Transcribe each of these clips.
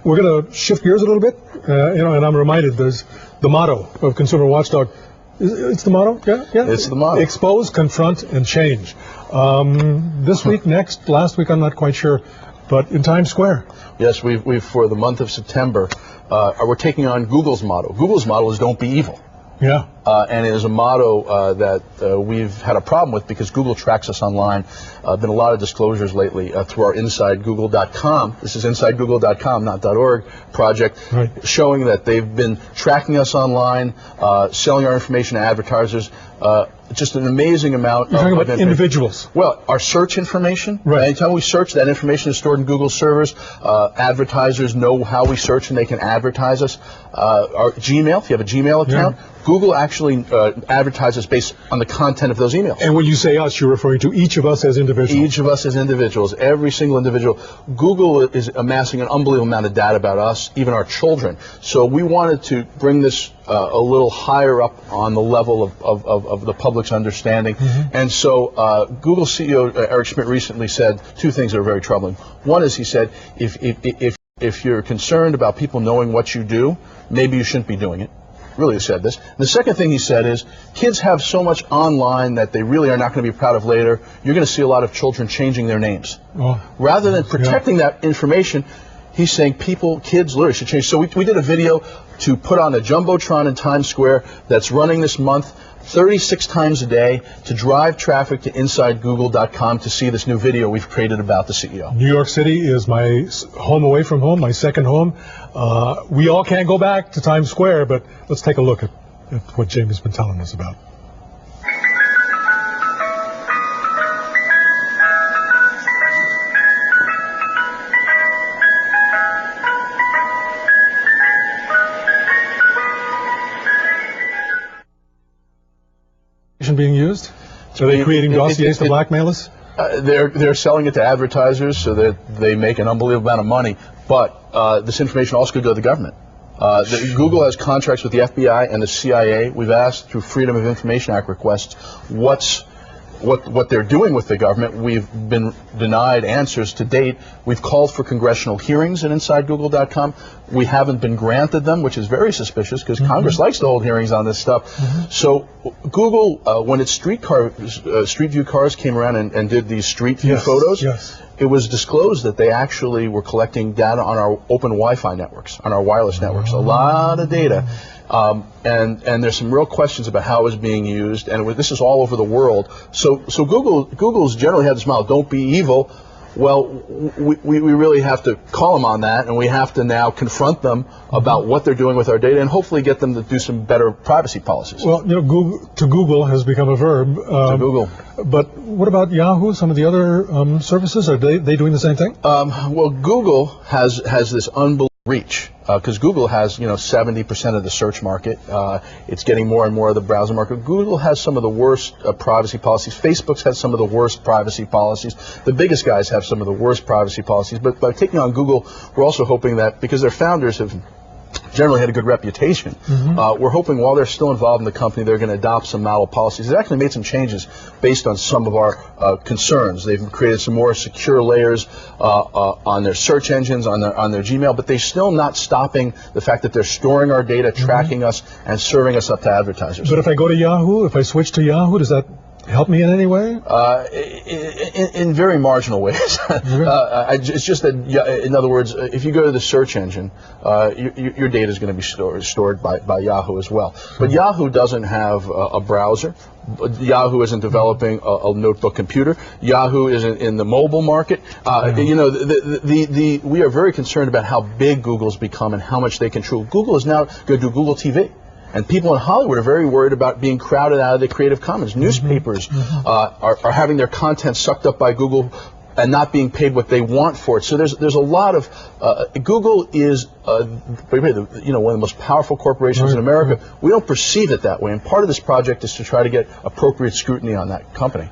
we're going to shift gears a little bit, and I'm reminded there's the motto of Consumer Watchdog. It's the motto? Yeah. It's the motto. Expose, confront, and change. This week, next, last week, I'm not quite sure, but in Times Square. Yes, we've for the month of September, we're taking on Google's motto. Google's motto is "Don't be evil." Yeah. And it is a motto that we've had a problem with because Google tracks us online. Been a lot of disclosures lately through our InsideGoogle.com. This is InsideGoogle.com, not .org project, right, showing that they've been tracking us online, selling our information to advertisers. Just an amazing amount. You're talking about individuals. Well, our search information. Right. Anytime we search, that information is stored in Google servers. Advertisers know how we search and they can advertise us. Our Gmail, if you have a Gmail account, Google actually advertises based on the content of those emails. And when you say us, you're referring to each of us as individuals. Each of us as individuals, every single individual. Google is amassing an unbelievable amount of data about us, even our children. So we wanted to bring this a little higher up on the level of the public's understanding. And so Google CEO Eric Schmidt recently said two things that are very troubling. One is he said, if you're concerned about people knowing what you do, maybe you shouldn't be doing it. Really said this. The second thing he said is, kids have so much online that they really are not going to be proud of later. You're going to see a lot of children changing their names. Rather than protecting that information, he's saying kids literally should change. So we did a video to put on a Jumbotron in Times Square that's running this month 36 times a day to drive traffic to InsideGoogle.com to see this new video we've created about the CEO. New York City is my home away from home, my second home. We all can't go back to Times Square, but let's take a look at what Jamie's been telling us about. Being used? Are they creating dossiers to blackmail us? They're selling it to advertisers so that they make an unbelievable amount of money. But this information also could go to the government. Google has contracts with the FBI and the CIA. We've asked through Freedom of Information Act requests what they're doing with the government. We've been denied answers to date. We've called for congressional hearings at InsideGoogle.com. We haven't been granted them, which is very suspicious because Congress likes to hold hearings on this stuff. So Google, when its Street View cars came around and did these Street View photos, it was disclosed that they actually were collecting data on our open Wi-Fi networks, on our wireless networks, a lot of data. And there's some real questions about how it's being used, and this is all over the world. So Google's generally had this model, don't be evil. Well, we really have to call them on that, and we have to now confront them about what they're doing with our data, and hopefully get them to do some better privacy policies. Well, to Google has become a verb. To Google. But what about Yahoo? Some of the other services, are they doing the same thing? Well, Google has this unbelievable reach, because Google has 70% of the search market. It's getting more and more of the browser market. Google has some of the worst privacy policies. Facebook's has some of the worst privacy policies. The biggest guys have some of the worst privacy policies. But by taking on Google, we're also hoping that because their founders have generally had a good reputation, we're hoping while they're still involved in the company, they're going to adopt some model policies. They've actually made some changes based on some of our concerns. They've created some more secure layers on their search engines, on their Gmail, but they're still not stopping the fact that they're storing our data, tracking us, and serving us up to advertisers. But if I go to Yahoo, if I switch to Yahoo, does that help me in any way? In very marginal ways. It's just that, in other words, if you go to the search engine, your data is going to be stored by Yahoo as well. But Yahoo doesn't have a browser. Yahoo isn't developing a notebook computer. Yahoo isn't in the mobile market. We are very concerned about how big Google's become and how much they control. Google is now going to do Google TV. And people in Hollywood are very worried about being crowded out of the Creative Commons. Newspapers are having their content sucked up by Google and not being paid what they want for it. So there's a lot of Google is one of the most powerful corporations in America. We don't perceive it that way, and part of this project is to try to get appropriate scrutiny on that company.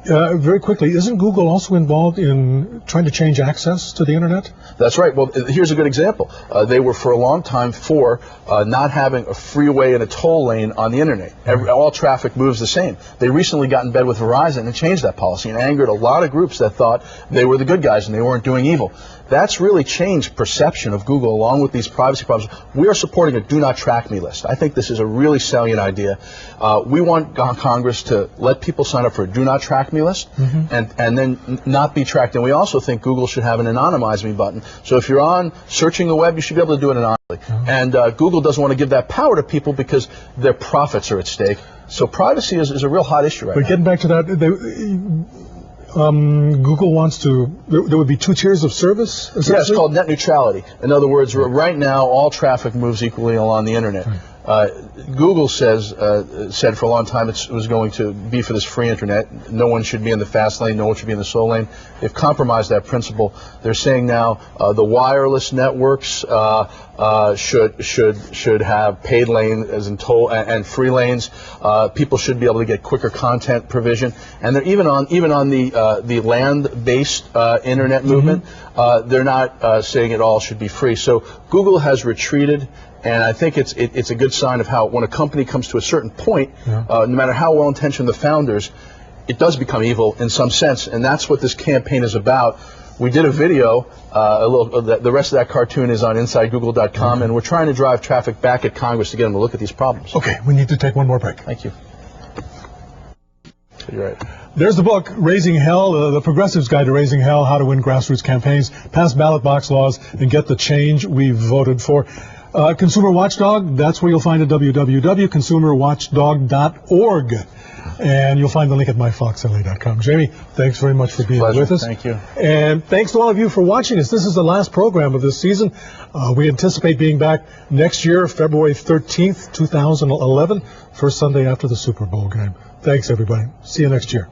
Very quickly, isn't Google also involved in trying to change access to the internet? That's right. Well, here's a good example. They were for a long time for not having a freeway and a toll lane on the internet. All traffic moves the same. They recently got in bed with Verizon and changed that policy and angered a lot of groups that thought they were the good guys and they weren't doing evil. That's really changed perception of Google along with these privacy problems. We are supporting a do not track me list. I think this is a really salient idea. We want Congress to let people sign up for a do not track me list and then not be tracked. And we also think Google should have an anonymize me button. So if you're on searching the web, you should be able to do it anonymously. And Google doesn't want to give that power to people because their profits are at stake. So privacy is a real hot issue right now. But getting back to that, Google wants to, there would be 2 tiers of service, essentially? Yeah, it's called net neutrality. In other words, right now, all traffic moves equally along the internet. Google said for a long time it was going to be for this free internet. No one should be in the fast lane, no one should be in the slow lane. They've compromised that principle. They're saying now the wireless networks should have paid lanes as in toll and free lanes. People should be able to get quicker content provision. And they're even on the land-based internet movement. They're not saying it all should be free. So Google has retreated. And I think it's a good sign of how when a company comes to a certain point, no matter how well-intentioned the founders, it does become evil in some sense. And that's what this campaign is about. We did a video, the rest of that cartoon is on InsideGoogle.com, and we're trying to drive traffic back at Congress to get them to look at these problems. Okay, we need to take one more break. Thank you. You're right. There's the book, Raising Hell, The Progressive's Guide to Raising Hell, How to Win Grassroots Campaigns, Pass Ballot Box Laws, and Get the Change We Voted For. Consumer Watchdog, that's where you'll find it, www.consumerwatchdog.org. And you'll find the link at myfoxla.com. Jamie, thanks very much for being with us. Thank you. And thanks to all of you for watching us. This is the last program of this season. We anticipate being back next year, February 13th, 2011, first Sunday after the Super Bowl game. Thanks, everybody. See you next year.